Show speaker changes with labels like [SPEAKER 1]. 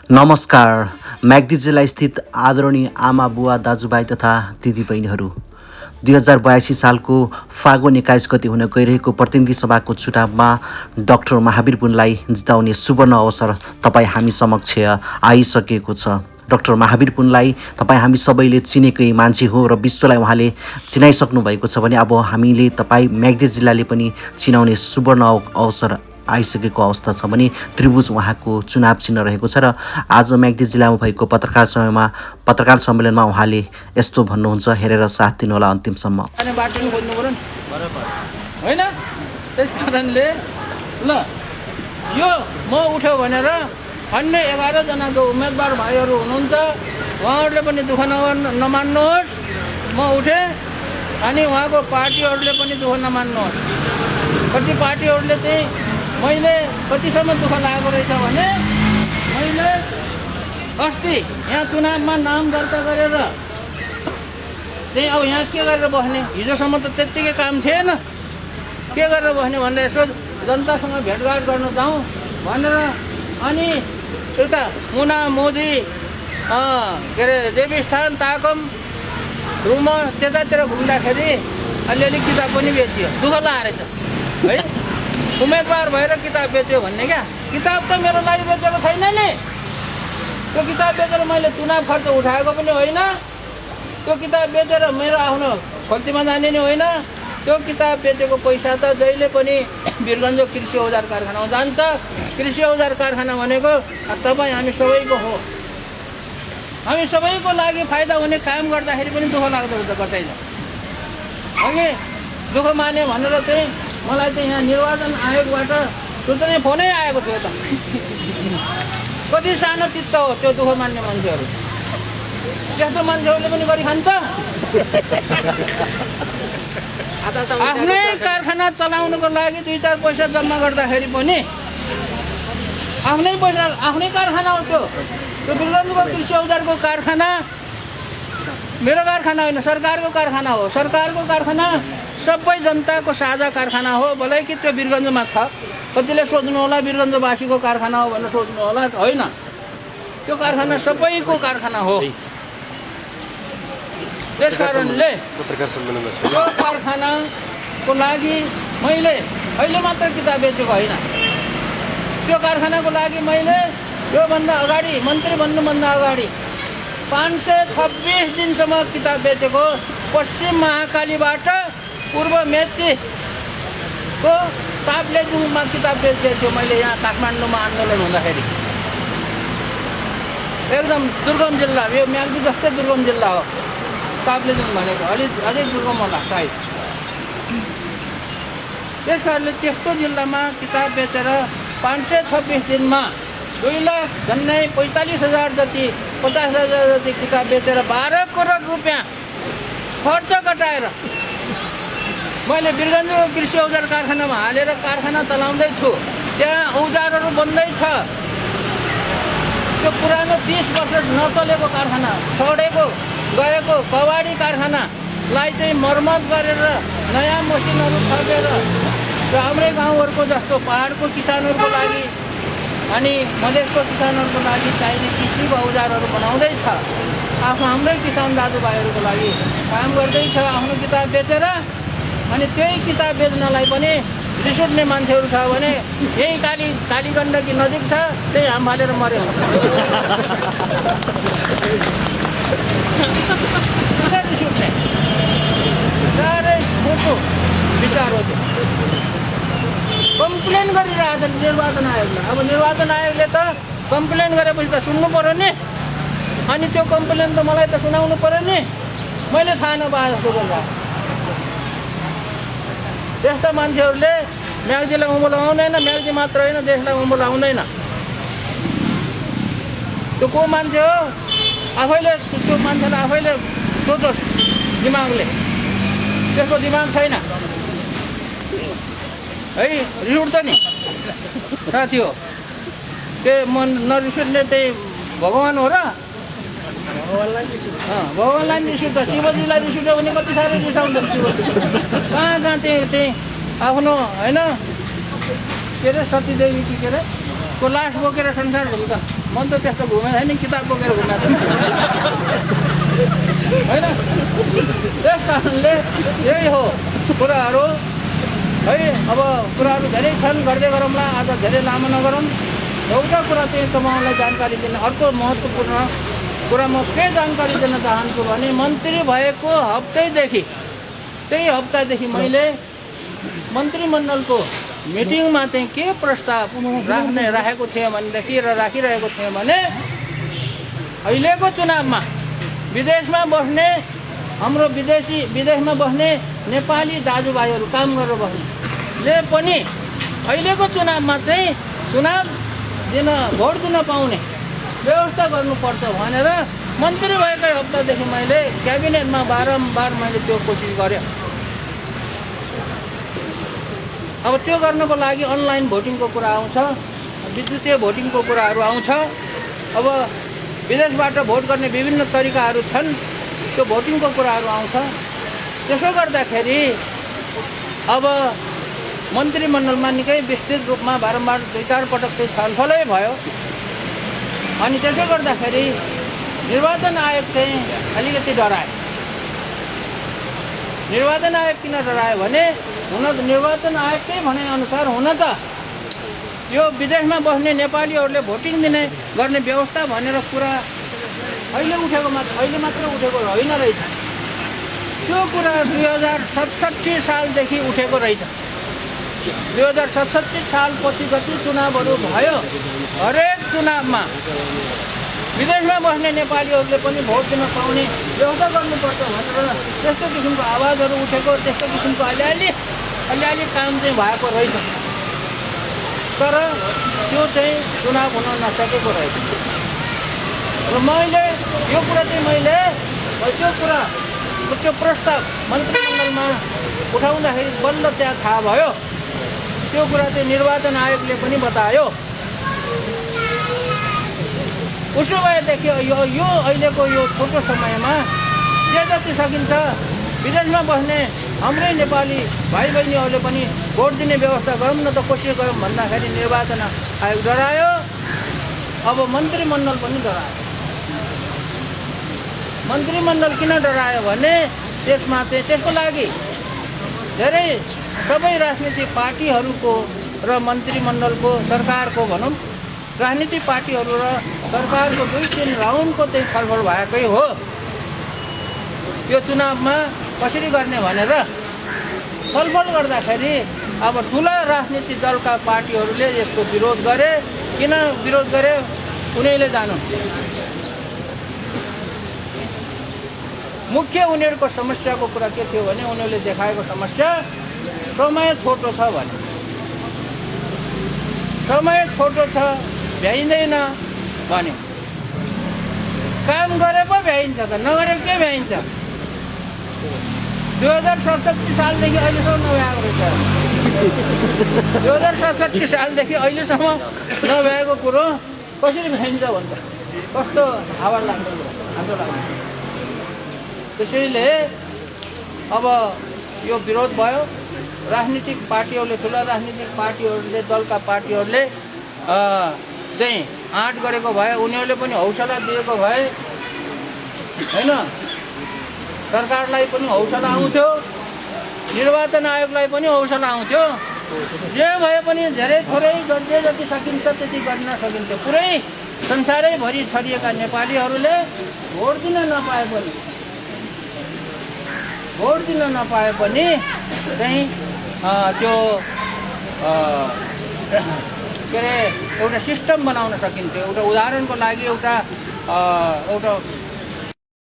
[SPEAKER 1] नमस्कार। म्याग्दी जिल्ला स्थित आदरणीय आमा बुवा दाजुभाइ तथा दिदीबहिनीहरू, 2082 सालको फागुन 21 गते हुन गइरहेको प्रतिनिधि सभाको चुनावमा डाक्टर महावीर पुनलाई जिताउने सुवर्ण अवसर तपाईँ हामी समक्ष आइसकेको छ। डाक्टर महावीर पुनलाई तपाईँ हामी सबैले चिनेकै मान्छे हो र विश्वलाई उहाँले चिनाइसक्नु भएको छ भने अब हामीले तपाईँ म्याग्दी जिल्लाले पनि चिनाउने सुवर्ण अवसर आइसकेको अवस्था छ भने त्रिभुज उहाँको चुनाव चिन्ह रहेको छ र आज म्याग्दी जिल्लामा भएको पत्रकार सम्मेलनमा उहाँले यस्तो भन्नुहुन्छ, हेरेर साथ दिनुहोला अन्तिमसम्म।
[SPEAKER 2] होइन त्यस कारणले ल यो म उठ्यो भनेर अन्य 11 जनाको उम्मेदवार भाइहरू हुनुहुन्छ, उहाँहरूले पनि दुःख नमान्नुहोस्। म उठेँ अनि उहाँको पार्टीहरूले पनि दुःख नमान्नुहोस्। कति पार्टीहरूले चाहिँ मैले कतिसम्म दुःख लागेको रहेछ भने मैले अस्ति यहाँ चुनावमा नाम दर्ता गरेर चाहिँ अब यहाँ के गरेर बस्ने, हिजोसम्म त त्यत्तिकै काम थिएन, के गरेर बस्ने भनेर यसो जनतासँग भेटघाट गर्न जाउँ भनेर अनि उता मुना मोदी के अरे देवीस्थान ताकम रुम त्यतातिर घुम्दाखेरि अलिअलि किताब पनि बेचियो। दुःख लागेको रहेछ है, उम्मेदवार भएर किताब बेच्यो भन्ने क्या। किताब त मेरो लागि बेचेको छैन नि, त्यो किताब बेचेर मैले चुनाव खर्च उठाएको पनि होइन, त्यो किताब बेचेर मेरो आफ्नो खल्तीमा जाने नि होइन। त्यो किताब बेचेको पैसा त जहिले पनि वीरगञ्ज कृषि औजार कारखानामा जान्छ। कृषि औजार कारखाना भनेको तपाईँ हामी सबैको हो, हामी सबैको लागि फाइदा हुने काम गर्दाखेरि पनि दुःख लाग्दो रहेछ कतैले। अघि दुःख माने भनेर चाहिँ मलाई चाहिँ यहाँ निर्वाचन आयोगबाट सूचना फोनै आएको थियो त। कति सानो चित्त हो त्यो दुःख मान्ने मान्छेहरू, त्यस्तो मान्छेहरूले पनि गरी खान्छ। आफ्नै कारखाना चलाउनुको लागि 2-4 पैसा जम्मा गर्दाखेरि पनि आफ्नै पैसा, आफ्नै कारखाना हो त्यो वीरगञ्जको कृषि औजारको कारखाना मेरो कारखाना होइन, सरकारको कारखाना हो। सरकारको कारखाना सबै जनताको साझा कारखाना हो। भलै कि त्यो वीरगञ्जमा छ, कतिले सोच्नु होला वीरगञ्जवासीको कारखाना हो भनेर सोच्नु होला, होइन। त्यो कारखाना सबैको कारखाना हो। त्यस कारणले त्यो कारखानाको लागि मैले अहिले मात्र किताब बेचेको होइन, त्यो कारखानाको लागि मैले योभन्दा अगाडि मन्त्री बन्नुभन्दा अगाडि 526 दिनसम्म किताब बेचेको। पश्चिम महाकालीबाट पूर्व मेचीको ताप्लेजुङमा किताब बेचेको थियो मैले, यहाँ काठमाडौँमा आन्दोलन हुँदाखेरि। एकदम दुर्गम जिल्ला, यो म्याग्दी जस्तै दुर्गम जिल्ला हो ताप्लेजुङ भनेको, अझै दुर्गम होला सायद। त्यस कारणले त्यस्तो जिल्लामा किताब बेचेर 526 दिनमा 2,45,000 जति 50,000 जति किताब बेचेर 12 करोड रुपियाँ खर्च कटाएर मैले वीरगञ्जको कृषि औजार कारखानामा हालेर कारखाना चलाउँदैछु। त्यहाँ औजारहरू बन्दैछ। त्यो पुरानो 30 वर्ष नचलेको कारखाना, सडेको गएको कवाडी कारखानालाई चाहिँ मर्मत गरेर नयाँ मसिनहरू थपेर र हाम्रै गाउँहरूको जस्तो पहाडको किसानहरूको लागि अनि मधेसको किसानहरूको लागि चाहिने कृषिको औजारहरू बनाउँदैछ। हाम्रै किसान दाजुभाइहरूको लागि काम गर्दैछ आफ्नो किताब बेचेर। अनि त्यही किताब बेच्नलाई पनि रिस उठ्ने मान्छेहरू छ भने यही कालीगण्डकी नजिक छ, त्यही हाम फालेर मऱ्यो। रिस उठ्ने साह्रै मोटो विचार हो त्यो। कम्प्लेन गरिरहेछन् निर्वाचन आयोगले। अब निर्वाचन आयोगले त कम्प्लेन गरेपछि त सुन्नु पऱ्यो नि, अनि त्यो कम्प्लेन त मलाई त सुनाउनु पऱ्यो नि। मैले थाहा नपाए जस्तो गरिरहेको। त्यस्ता मान्छेहरूले म्याग्दीलाई उँभो लगाउँदैन, म्याग्दी मात्र होइन देशलाई उँभो लगाउँदैन। त्यो को मान्छे हो आफैले, त्यो मान्छेलाई आफैले सोचोस् दिमागले, त्यसको दिमाग छैन है। रिस उठ्छ नि साथी हो, त्यो मन नरिसुट्ने चाहिँ भगवान् हो र, भगवान्लाई रिस उठ्छ। शिवजीलाई रिस उठ्यो भने कति साह्रो रिसाउँछ शिवजी। कहाँ चाहिँ आफ्नो होइन के अरे सतीदेवी कि के अरे को लास बोकेर संसार घुम्छन्। मन त त्यस्तो घुमेको छैन, किताब बोकेर घुमेको होइन। त्यस कारणले यही हो कुराहरू है। अब कुराहरू धेरै छन्, गर्दै गरौँला, आज धेरै लामो नगरौँ। एउटा कुरा चाहिँ तपाईँलाई जानकारी दिन, अर्को महत्त्वपूर्ण कुरा म के जानकारी दिन चाहन्छु भने मन्त्री भएको त्यही हप्तादेखि मैले मन्त्रीमण्डलको मिटिङमा चाहिँ के प्रस्ताव राखेको थिएँ भनेदेखि र राखिरहेको थिएँ भने अहिलेको चुनावमा विदेशमा बस्ने हाम्रो विदेशमा बस्ने नेपाली दाजुभाइहरू काम गरेर बस्नेले पनि अहिलेको चुनावमा चाहिँ भोट दिन पाउने व्यवस्था गर्नुपर्छ भनेर मन्त्री भएकै हप्तादेखि मैले क्याबिनेटमा बारम्बार मैले त्यो कोसिस गरेँ। अब त्यो गर्नको लागि अनलाइन भोटिङको कुरा आउँछ, विद्युतीय भोटिङको कुराहरू आउँछ। अब विदेशबाट भोट गर्ने विभिन्न तरिकाहरू छन्, त्यो भोटिङको कुराहरू आउँछ। त्यसो गर्दाखेरि अब मन्त्रीमण्डलमा निकै विस्तृत रूपमा बारम्बार 2-4 पटक चाहिँ छलफलै भयो। अनि त्यसो गर्दाखेरि निर्वाचन आयोग चाहिँ अलिकति डरायो। निर्वाचन आयोग किन डरायो भने निर्वाचन आयोगकै भनाइअनुसार हुन त यो विदेशमा बस्ने नेपालीहरूले भोटिङ गर्ने व्यवस्था भनेर कुरा अहिले मात्र उठेको होइन रहेछ। त्यो कुरा 2067 सालदेखि उठेको रहेछ। 2067 सालपछि जति चुनावहरू भयो हरेक चुनावमा विदेशमा बस्ने नेपालीहरूले पनि भोट दिन पाउने व्यवस्था गर्नुपर्छ भनेर त्यस्तो किसिमको आवाजहरू उठेको, त्यस्तो किसिमको अलिअलि काम चाहिँ भएको रहेछ। तर त्यो चाहिँ चुनाव हुन नसकेको रहेछ। र मैले यो कुरा चाहिँ त्यो प्रस्ताव मन्त्रीमण्डलमा उठाउँदाखेरि बल्ल त्यहाँ थाहा भयो। त्यो कुरा चाहिँ निर्वाचन आयोगले पनि बतायो। उसो भएदेखि यो अहिलेको यो छोटो समयमा जे जति सकिन्छ विदेशमा बस्ने हाम्रै नेपाली भाइ बहिनीहरूले पनि भोट दिने व्यवस्था गरौँ न त, कोसिस गरौँ भन्दाखेरि निर्वाचन आयोग डरायो। अब मन्त्रीमण्डल पनि डरायो। मन्त्रीमण्डल किन डरायो भने त्यसको लागि धेरै सबै राजनीतिक पार्टीहरूको र मन्त्रीमण्डलको सरकारको भनौँ राजनीतिक पार्टीहरू र सरकारको 2-3 राउन्डको चाहिँ छलफल भएकै हो यो चुनावमा कसरी गर्ने भनेर। छलफल गर्दाखेरि अब ठुला राजनीतिक दलका पार्टीहरूले यसको विरोध गरे। किन विरोध गरे उनीहरूले जानु। मुख्य उनीहरूको समस्याको कुरा के थियो भने उनीहरूले देखाएको समस्या समय छोटो छ भने। समय छोटो छ, भ्याइँदैन भन्यो। काम गरे पो भ्याइन्छ त, नगरेको के भ्याइन्छ। 2067 सालदेखि अहिलेसम्म नभ्याएको रहेछ। 2067 सालदेखि अहिलेसम्म नभ्याएको कुरो कसरी भ्याइन्छ भन्छ। कस्तो हावा लाग्ने कुरो, हाँसो लाग्ने। त्यसैले अब यो विरोध भयो। राजनीतिक पार्टीहरूले, ठुला राजनीतिक पार्टीहरूले, दलका पार्टीहरूले चाहिँ आँट गरेको भए, उनीहरूले पनि हौसला दिएको भए होइन, सरकारलाई पनि हौसला आउँथ्यो, निर्वाचन आयोगलाई पनि हौसला आउँथ्यो। जे भए पनि धेरै थोरै जे जति सकिन्छ त्यति गर्न सकिन्थ्यो। पुरै संसारैभरि छरिएका नेपालीहरूले भोट दिन नपाए पनि चाहिँ त्यो के अरे एउटा सिस्टम बनाउन सकिन्थ्यो। एउटा उदाहरणको लागि एउटा